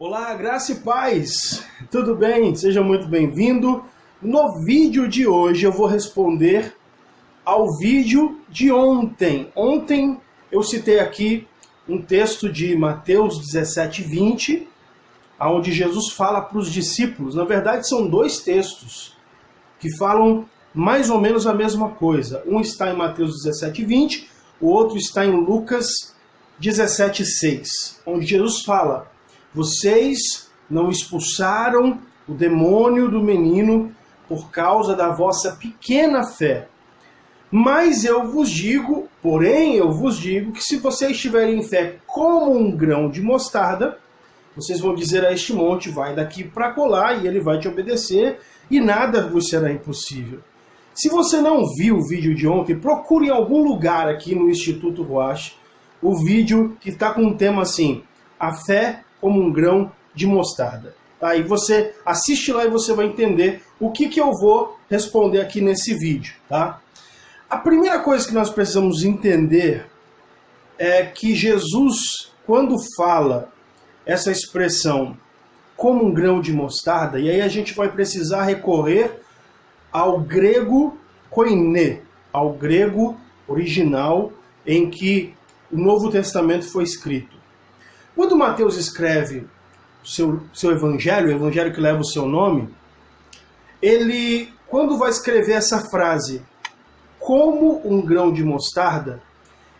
Olá, graça e paz! Tudo bem? Seja muito bem-vindo. No vídeo de hoje eu vou responder ao vídeo de ontem. Ontem eu citei aqui um texto de Mateus 17:20, onde Jesus fala para os discípulos. Na verdade, são dois textos que falam mais ou menos a mesma coisa. Um está em Mateus 17:20, o outro está em Lucas 17:6, onde Jesus fala: vocês não expulsaram o demônio do menino por causa da vossa pequena fé. Mas eu vos digo, que se vocês tiverem fé como um grão de mostarda, vocês vão dizer a este monte, vai daqui para colar, e ele vai te obedecer, e nada vos será impossível. Se você não viu o vídeo de ontem, procure em algum lugar aqui no Instituto Ruach o vídeo que está com um tema assim: a fé como um grão de mostarda. Aí você assiste lá e você vai entender o que eu vou responder aqui nesse vídeo, tá? A primeira coisa que nós precisamos entender é que Jesus, quando fala essa expressão como um grão de mostarda, e aí a gente vai precisar recorrer ao grego koiné, ao grego original em que o Novo Testamento foi escrito. Quando Mateus escreve o seu evangelho, o evangelho que leva o seu nome, ele, quando vai escrever essa frase, como um grão de mostarda,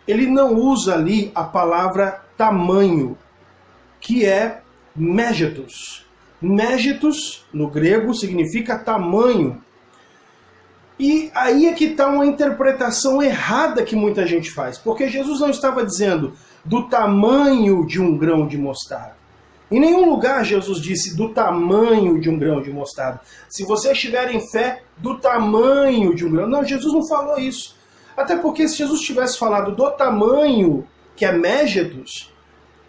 ele não usa ali a palavra tamanho, que é megetos. Megetos, no grego, significa tamanho. E aí é que está uma interpretação errada que muita gente faz, porque Jesus não estava dizendo do tamanho de um grão de mostarda. Em nenhum lugar Jesus disse do tamanho de um grão de mostarda. Se vocês tiverem fé do tamanho de um grão... Não, Jesus não falou isso. Até porque se Jesus tivesse falado do tamanho, que é megetos,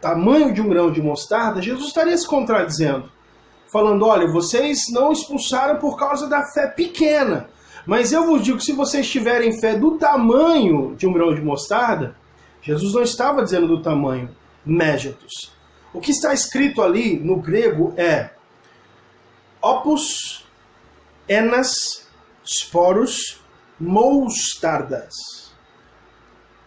tamanho de um grão de mostarda, Jesus estaria se contradizendo. Falando, olha, vocês não expulsaram por causa da fé pequena. Mas eu vos digo que se vocês tiverem fé do tamanho de um grão de mostarda, Jesus não estava dizendo do tamanho, megetos. O que está escrito ali no grego é opus, enas, sporos, mostardas.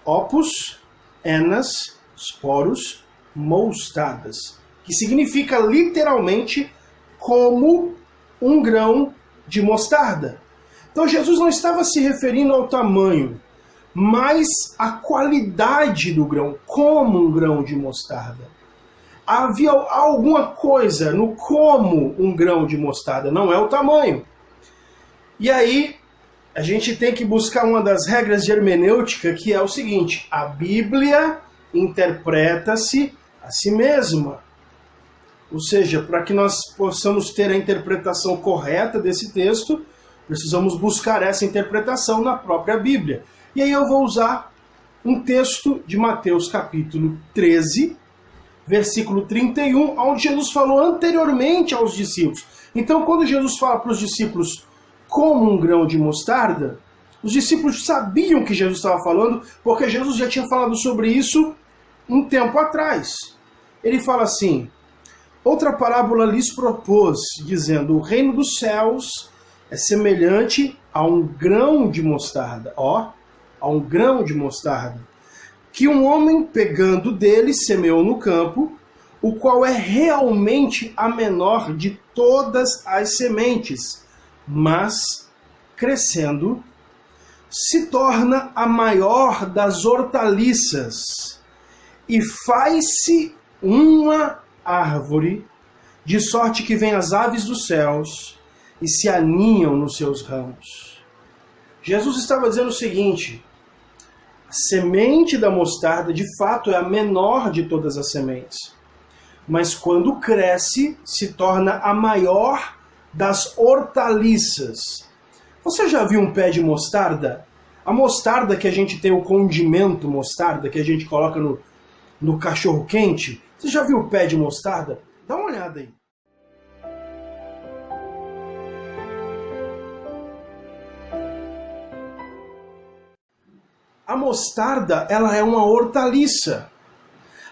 Opus, enas, sporos, mostardas. Que significa literalmente como um grão de mostarda. Então Jesus não estava se referindo ao tamanho, mas à qualidade do grão, como um grão de mostarda. Havia alguma coisa no como um grão de mostarda, não é o tamanho. E aí a gente tem que buscar uma das regras de hermenêutica, que é o seguinte: a Bíblia interpreta-se a si mesma. Ou seja, para que nós possamos ter a interpretação correta desse texto, precisamos buscar essa interpretação na própria Bíblia. E aí eu vou usar um texto de Mateus capítulo 13, versículo 31, onde Jesus falou anteriormente aos discípulos. Então, quando Jesus fala para os discípulos como um grão de mostarda, os discípulos sabiam que Jesus estava falando, porque Jesus já tinha falado sobre isso um tempo atrás. Ele fala assim: outra parábola lhes propôs, dizendo, o reino dos céus é semelhante a um grão de mostarda, a um grão de mostarda, que um homem pegando dele semeou no campo, o qual é realmente a menor de todas as sementes, mas, crescendo, se torna a maior das hortaliças, e faz-se uma árvore, de sorte que vêm as aves dos céus e se aninham nos seus ramos. Jesus estava dizendo o seguinte: a semente da mostarda, de fato, é a menor de todas as sementes. Mas quando cresce, se torna a maior das hortaliças. Você já viu um pé de mostarda? A mostarda que a gente tem, o condimento mostarda, que a gente coloca no cachorro quente. Você já viu o pé de mostarda? Dá uma olhada aí. A mostarda, ela é uma hortaliça.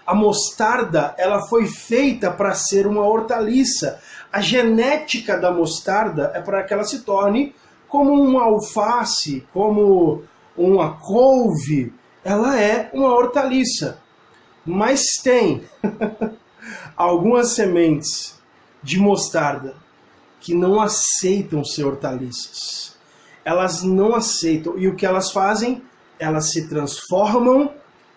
A mostarda, ela foi feita para ser uma hortaliça. A genética da mostarda é para que ela se torne como uma alface, como uma couve. Ela é uma hortaliça. Mas tem algumas sementes de mostarda que não aceitam ser hortaliças. Elas não aceitam. E o que elas fazem? Elas se transformam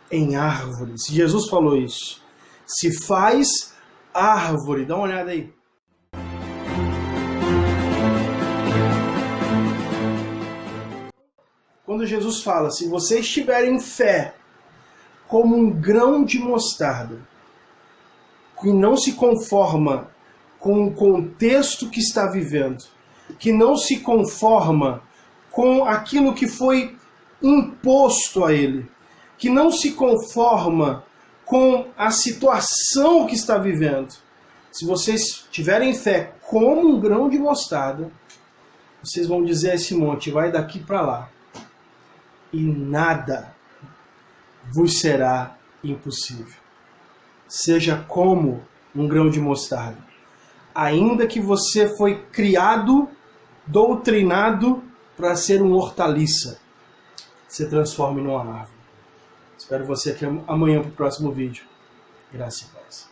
em árvores. Jesus falou isso. Se faz árvore. Dá uma olhada aí. Quando Jesus fala, se vocês tiverem fé como um grão de mostarda, que não se conforma com o contexto que está vivendo, que não se conforma com aquilo que foi imposto a ele, que não se conforma com a situação que está vivendo. Se vocês tiverem fé como um grão de mostarda, vocês vão dizer a esse monte, vai daqui para lá, e nada vos será impossível. Seja como um grão de mostarda. Ainda que você foi criado, doutrinado para ser um hortaliça, se transforme numa árvore. Espero você aqui amanhã para o próximo vídeo. Graça e paz.